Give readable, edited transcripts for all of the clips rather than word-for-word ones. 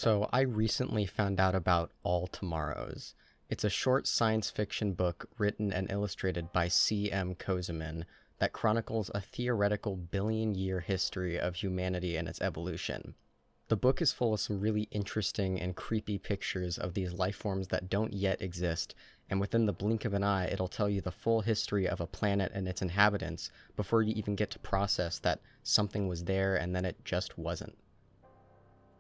So I recently found out about All Tomorrows. It's a short science fiction book written and illustrated by C.M. Kozeman that chronicles a theoretical billion-year history of humanity and its evolution. The book is full of some really interesting and creepy pictures of these life forms that don't yet exist, and within the blink of an eye, it'll tell you the full history of a planet and its inhabitants before you even get to process that something was there and then it just wasn't.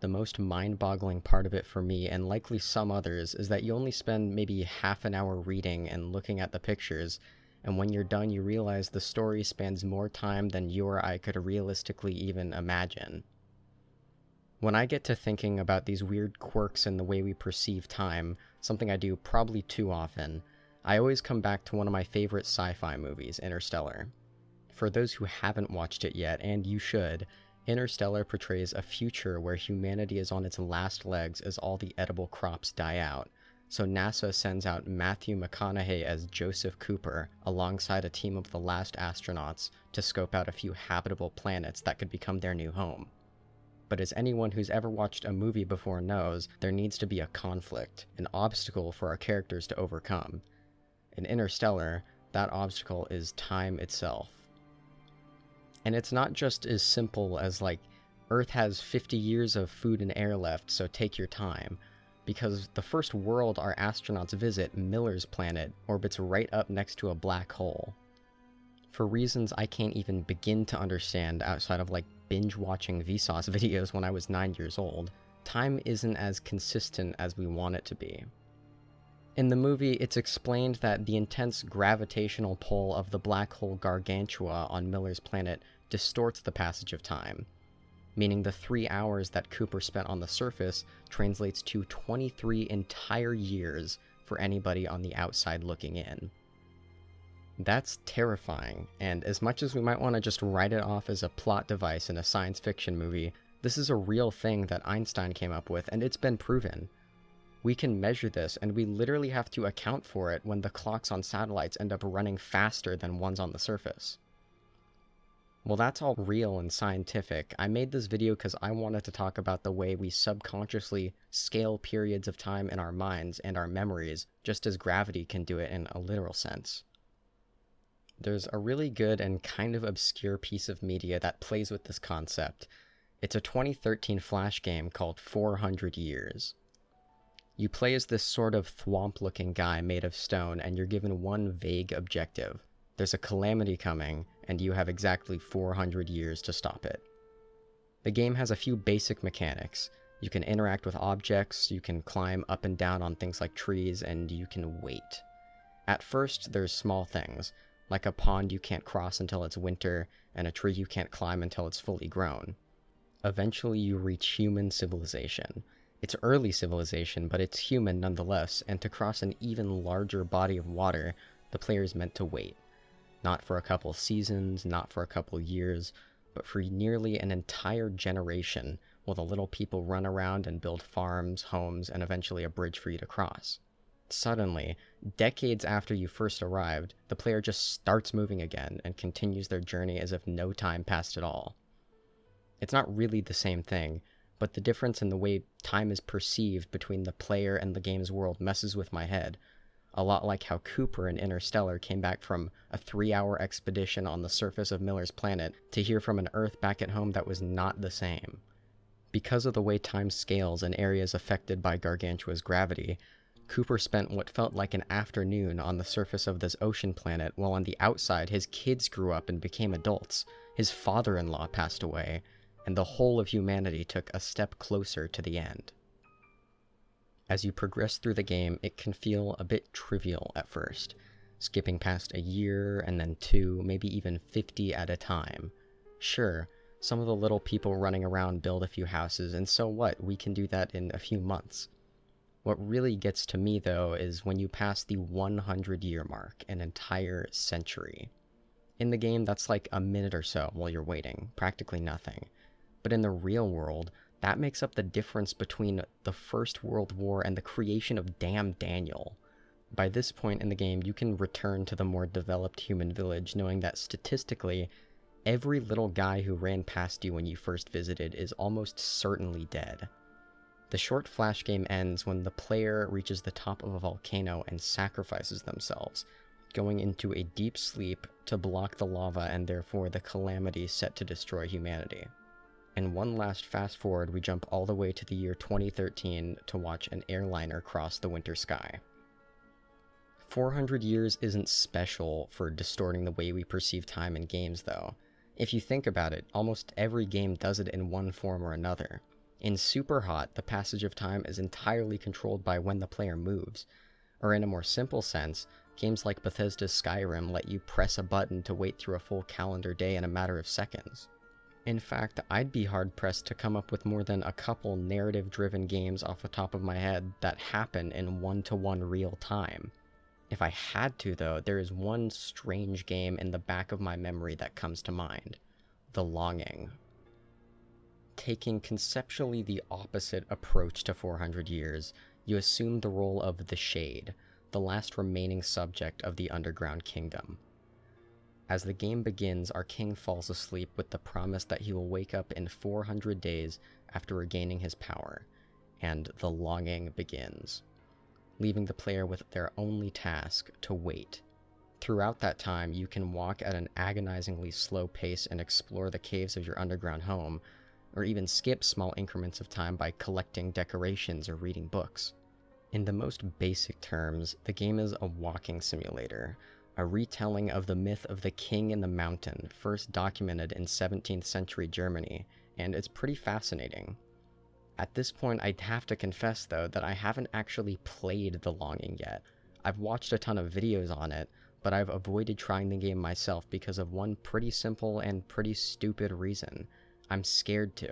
The most mind-boggling part of it for me, and likely some others, is that you only spend maybe half an hour reading and looking at the pictures, and when you're done you realize the story spans more time than you or I could realistically even imagine. When I get to thinking about these weird quirks in the way we perceive time, something I do probably too often, I always come back to one of my favorite sci-fi movies, Interstellar. For those who haven't watched it yet, and you should, Interstellar portrays a future where humanity is on its last legs as all the edible crops die out, so NASA sends out Matthew McConaughey as Joseph Cooper alongside a team of the last astronauts to scope out a few habitable planets that could become their new home. But as anyone who's ever watched a movie before knows, there needs to be a conflict, an obstacle for our characters to overcome. In Interstellar, that obstacle is time itself. And it's not just as simple as Earth has 50 years of food and air left, so take your time. Because the first world our astronauts visit, Miller's planet, orbits right up next to a black hole. For reasons I can't even begin to understand outside of binge-watching Vsauce videos when I was 9 years old, time isn't as consistent as we want it to be. In the movie, it's explained that the intense gravitational pull of the black hole Gargantua on Miller's planet distorts the passage of time, meaning the 3 hours that Cooper spent on the surface translates to 23 entire years for anybody on the outside looking in. That's terrifying, and as much as we might want to just write it off as a plot device in a science fiction movie, this is a real thing that Einstein came up with, and it's been proven. We can measure this, and we literally have to account for it when the clocks on satellites end up running faster than ones on the surface. Well, that's all real and scientific. I made this video because I wanted to talk about the way we subconsciously scale periods of time in our minds and our memories, just as gravity can do it in a literal sense. There's a really good and kind of obscure piece of media that plays with this concept. It's a 2013 Flash game called 400 Years. You play as this sort of thwomp-looking guy made of stone, and you're given one vague objective. There's a calamity coming, and you have exactly 400 years to stop it. The game has a few basic mechanics. You can interact with objects, you can climb up and down on things like trees, and you can wait. At first, there's small things, like a pond you can't cross until it's winter, and a tree you can't climb until it's fully grown. Eventually, you reach human civilization. It's early civilization, but it's human nonetheless, and to cross an even larger body of water, the player is meant to wait. Not for a couple seasons, not for a couple years, but for nearly an entire generation, while the little people run around and build farms, homes, and eventually a bridge for you to cross. Suddenly, decades after you first arrived, the player just starts moving again and continues their journey as if no time passed at all. It's not really the same thing, but the difference in the way time is perceived between the player and the game's world messes with my head, a lot like how Cooper in Interstellar came back from a 3-hour expedition on the surface of Miller's planet to hear from an Earth back at home that was not the same. Because of the way time scales in areas affected by Gargantua's gravity, Cooper spent what felt like an afternoon on the surface of this ocean planet, while on the outside his kids grew up and became adults, his father-in-law passed away, and the whole of humanity took a step closer to the end. As you progress through the game, it can feel a bit trivial at first, skipping past a year and then 2, maybe even 50 at a time. Sure, some of the little people running around build a few houses, and so what, we can do that in a few months. What really gets to me, though, is when you pass the 100-year mark, an entire century. In the game, that's like a minute or so while you're waiting, practically nothing. But in the real world, that makes up the difference between the First World War and the creation of damn Daniel. By this point in the game, you can return to the more developed human village, knowing that statistically, every little guy who ran past you when you first visited is almost certainly dead. The short flash game ends when the player reaches the top of a volcano and sacrifices themselves, going into a deep sleep to block the lava and therefore the calamity set to destroy humanity. In one last fast forward, we jump all the way to the year 2013 to watch an airliner cross the winter sky. 400 years isn't special for distorting the way we perceive time in games, though. If you think about it, almost every game does it in one form or another. In Superhot, the passage of time is entirely controlled by when the player moves. Or in a more simple sense, games like Bethesda's Skyrim let you press a button to wait through a full calendar day in a matter of seconds. In fact, I'd be hard-pressed to come up with more than a couple narrative-driven games off the top of my head that happen in one-to-one real time. If I had to, though, there is one strange game in the back of my memory that comes to mind: The Longing. Taking conceptually the opposite approach to 400 years, you assume the role of the Shade, the last remaining subject of the Underground Kingdom. As the game begins, our king falls asleep with the promise that he will wake up in 400 days after regaining his power, and the longing begins, leaving the player with their only task to wait. Throughout that time, you can walk at an agonizingly slow pace and explore the caves of your underground home, or even skip small increments of time by collecting decorations or reading books. In the most basic terms, the game is a walking simulator, a retelling of the myth of the King in the Mountain, first documented in 17th century Germany, and it's pretty fascinating. At this point, I'd have to confess, though, that I haven't actually played The Longing yet. I've watched a ton of videos on it, but I've avoided trying the game myself because of one pretty simple and pretty stupid reason: I'm scared to.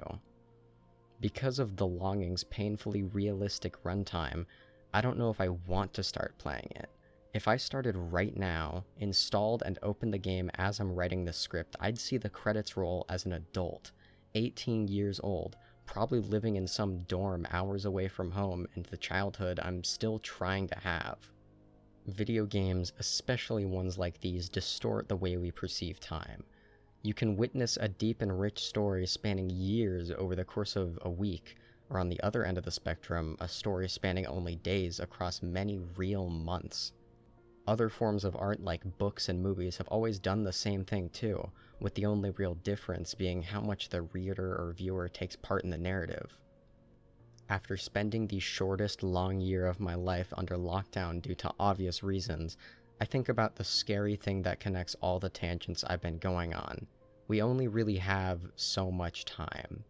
Because of The Longing's painfully realistic runtime, I don't know if I want to start playing it. If I started right now, installed and opened the game as I'm writing the script, I'd see the credits roll as an adult, 18 years old, probably living in some dorm hours away from home and the childhood I'm still trying to have. Video games, especially ones like these, distort the way we perceive time. You can witness a deep and rich story spanning years over the course of a week, or on the other end of the spectrum, a story spanning only days across many real months. Other forms of art like books and movies have always done the same thing too, with the only real difference being how much the reader or viewer takes part in the narrative. After spending the shortest long year of my life under lockdown due to obvious reasons, I think about the scary thing that connects all the tangents I've been going on. We only really have so much time.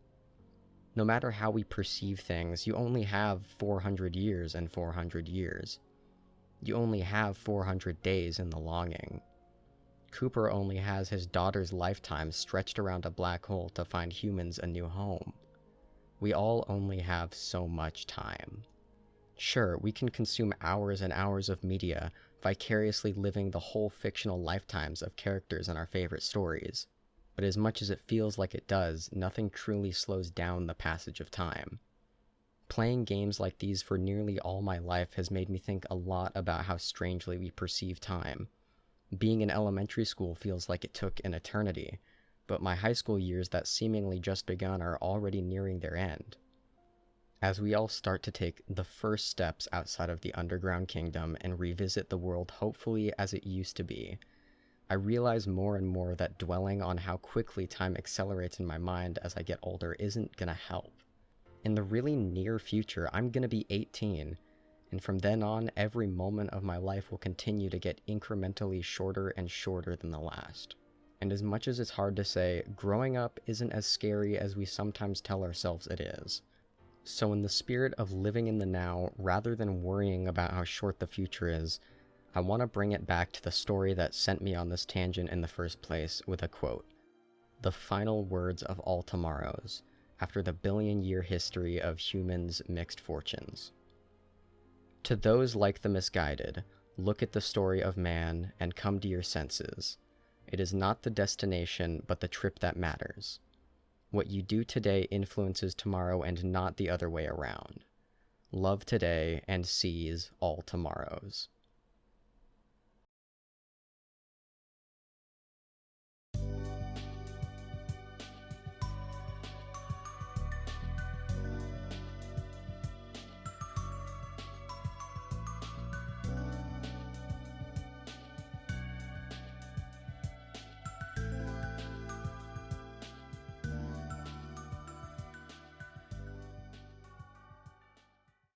No matter how we perceive things, you only have 400 years and 400 years. You only have 400 days in The Longing. Cooper only has his daughter's lifetime stretched around a black hole to find humans a new home. We all only have so much time. Sure, we can consume hours and hours of media, vicariously living the whole fictional lifetimes of characters in our favorite stories. But as much as it feels like it does, nothing truly slows down the passage of time. Playing games like these for nearly all my life has made me think a lot about how strangely we perceive time. Being in elementary school feels like it took an eternity, but my high school years that seemingly just begun are already nearing their end. As we all start to take the first steps outside of the Underground Kingdom and revisit the world hopefully as it used to be, I realize more and more that dwelling on how quickly time accelerates in my mind as I get older isn't gonna help. In the really near future, I'm gonna be 18, and from then on, every moment of my life will continue to get incrementally shorter and shorter than the last. And as much as it's hard to say, growing up isn't as scary as we sometimes tell ourselves it is. So in the spirit of living in the now, rather than worrying about how short the future is, I want to bring it back to the story that sent me on this tangent in the first place with a quote: "The final words of all tomorrows, after the billion-year history of humans' mixed fortunes. To those like the misguided, look at the story of man and come to your senses. It is not the destination, but the trip that matters. What you do today influences tomorrow and not the other way around. Love today and seize all tomorrows."